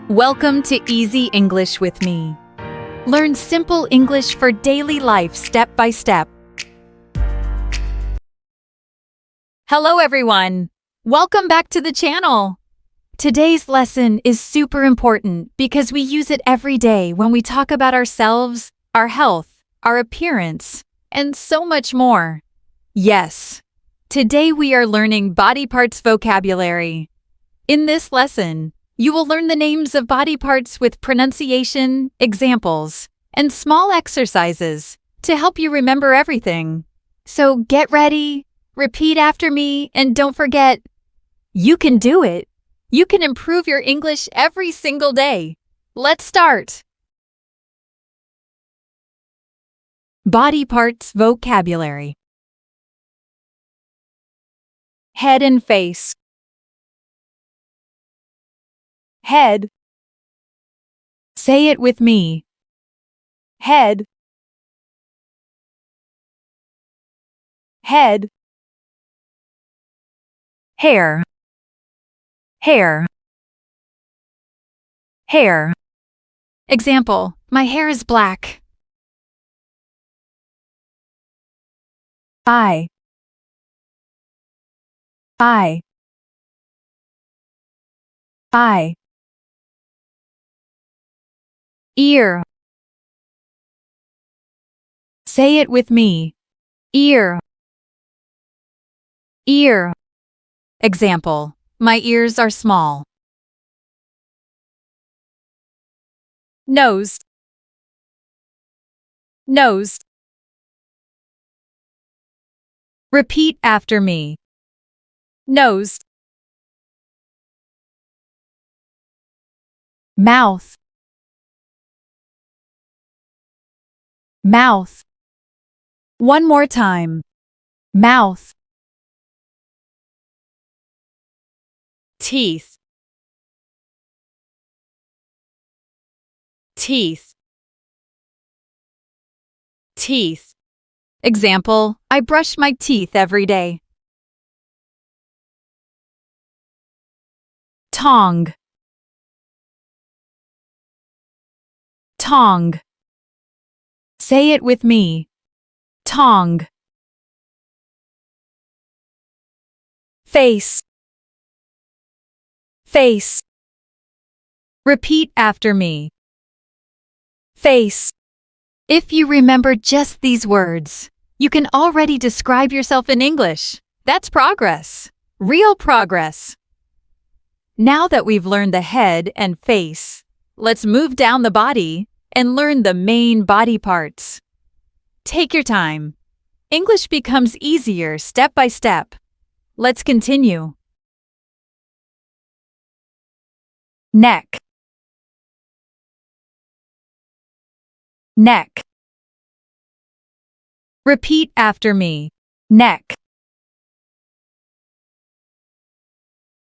Welcome to Easy English with me. Learn simple English for daily life step by step. Hello everyone! Welcome back to the channel. Today's lesson is super important because we use it every day when we talk about ourselves, our health, our appearance, and so much more. Yes, today we are learning body parts vocabulary. In this lesson, you will learn the names of body parts with pronunciation, examples, and small exercises to help you remember everything. So get ready, repeat after me, and don't forget, you can do it. You can improve your English every single day. Let's start. Body parts vocabulary. Head and face. Head. Say it with me. Head. Head. Hair. Hair. Hair. Example, my hair is black. Eye. Eye. Eye. Ear. Say it with me. Ear. Ear. Example, my ears are small. Nose. Nose. Repeat after me. Nose. Mouth. Mouth. One more time. Mouth. Teeth. Teeth. Teeth. Example, I brush my teeth every day. Tongue. Tongue. Say it with me. Tongue. Face. Face. Repeat after me. Face. If you remember just these words, you can already describe yourself in English. That's progress. Real progress. Now that we've learned the head and face, let's move down the body and learn the main body parts. Take your time. English becomes easier step by step. Let's continue. Neck. Neck. Repeat after me. Neck.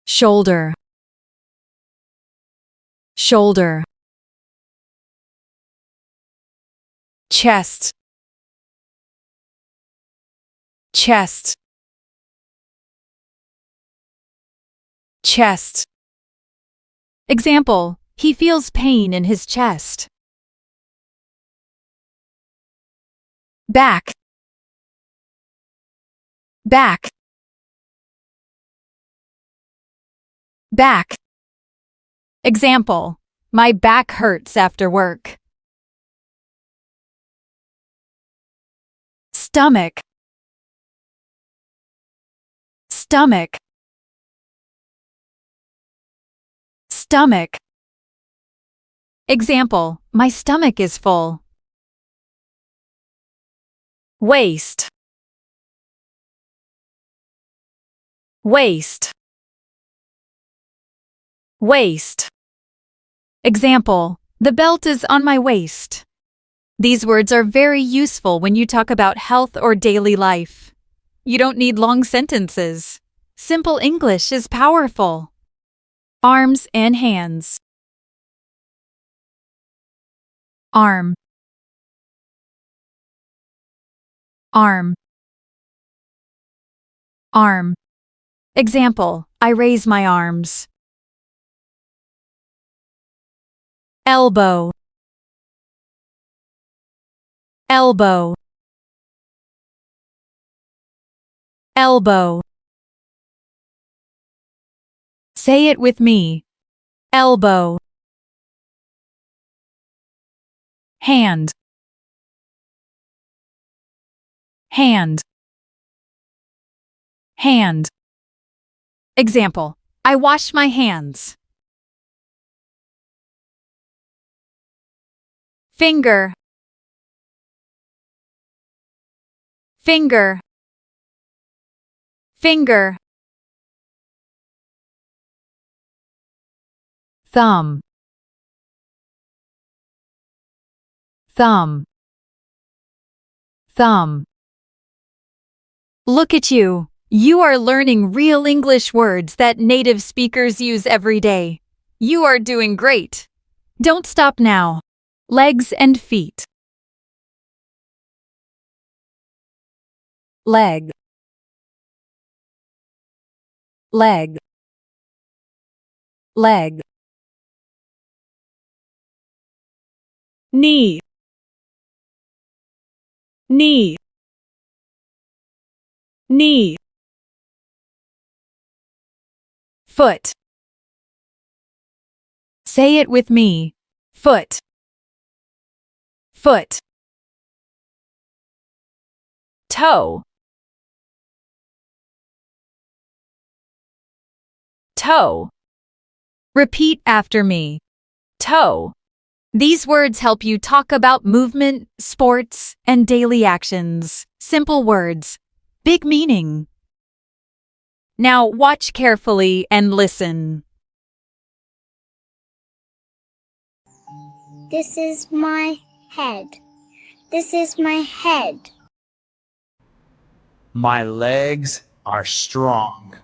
Shoulder. Shoulder. Chest. Chest. Chest. Example, he feels pain in his chest. Back. Back. Back. Example, my back hurts after work. Stomach. Stomach. Stomach. Example, my stomach is full. Waist. Waist. Waist. Example, the belt is on my waist. These words are very useful when you talk about health or daily life. You don't need long sentences. Simple English is powerful. Arms and hands. Arm. Arm. Arm. Example, I raise my arms. elbow, elbow, elbow. Say it with me. Elbow. Hand, hand, hand. Example, I wash my hands. Finger, finger, finger. Thumb, thumb, thumb. Look at you. You are learning real English words that native speakers use every day. You are doing great. Don't stop now. Legs and feet. Leg, leg, leg. Knee, knee, knee. Foot. Say it with me. Foot, foot. Toe, toe. Repeat after me. Toe. These words help you talk about movement, sports, and daily actions. Simple words, big meaning. Now watch carefully and listen. This is my head. This is my head. My legs are strong.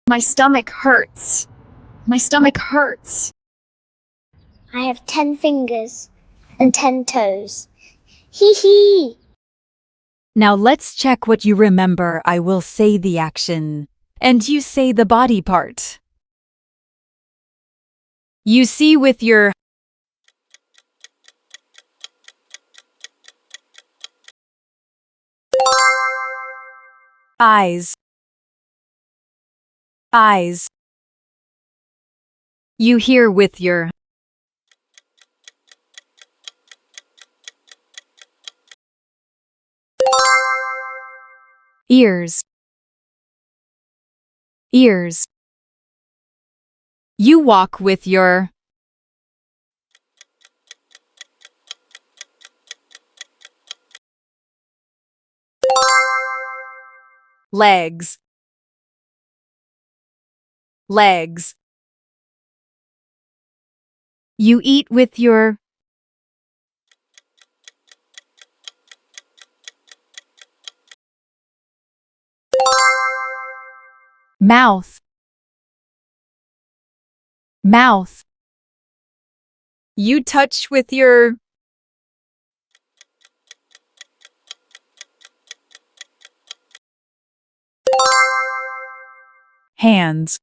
My stomach hurts. My stomach hurts. I have 10 fingers and 10 toes. Hee hee. Now let's check what you remember. I will say the action, and you say the body part. You see with your eyes, eyes. You hear with your ears, ears. You walk with your legs, legs. You eat with your mouth, mouth. You touch with your hands,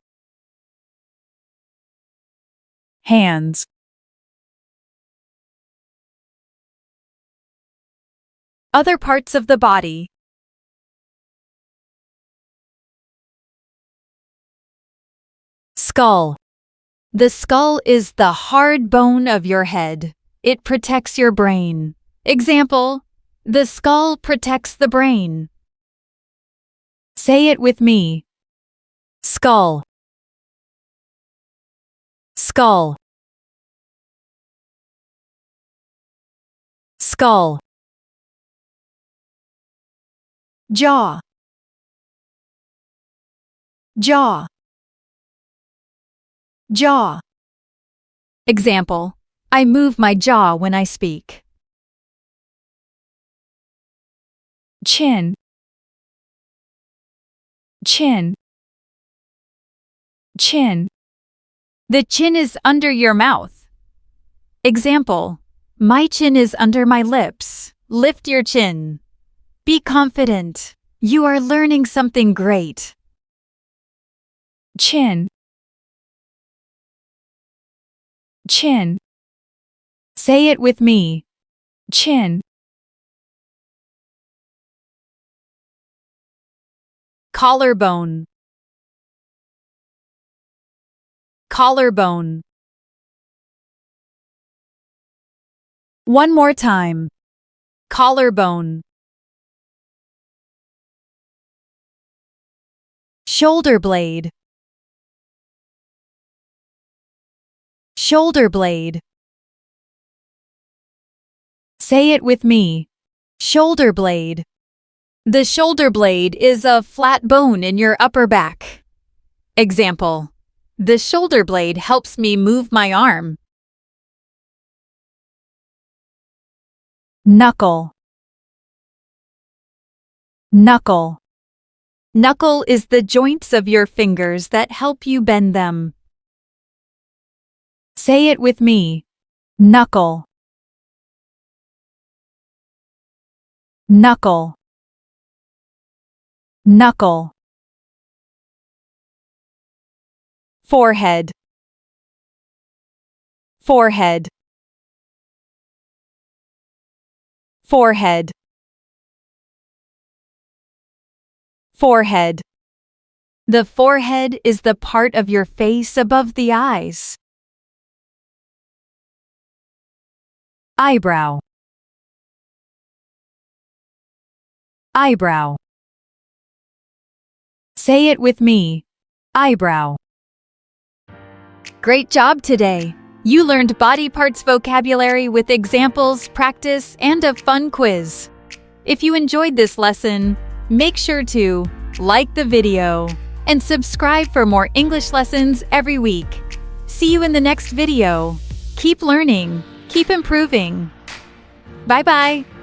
hands. Other parts of the body. Skull. The skull is the hard bone of your head. It protects your brain. Example, the skull protects the brain. Say it with me. Skull, skull, skull. Jaw, jaw, jaw. Example, I move my jaw when I speak. Chin, chin, chin. The chin is under your mouth. Example, my chin is under my lips. Lift your chin. Be confident. You are learning something great. Chin, Chin. Say it with me. Chin. Collarbone. Collarbone. One more time. Collarbone. Shoulder blade. Shoulder blade. Say it with me. Shoulder blade. The shoulder blade is a flat bone in your upper back. Example: the shoulder blade helps me move my arm. Knuckle. Knuckle. Knuckle is the joints of your fingers that help you bend them. Say it with me. Knuckle. Knuckle. Knuckle. Forehead. Forehead. Forehead. Forehead. The forehead is the part of your face above the eyes. Eyebrow. Eyebrow. Say it with me. Eyebrow. Great job today! You learned body parts vocabulary with examples, practice, and a fun quiz. If you enjoyed this lesson, make sure to like the video and subscribe for more English lessons every week. See you in the next video. Keep learning, keep improving. Bye-bye.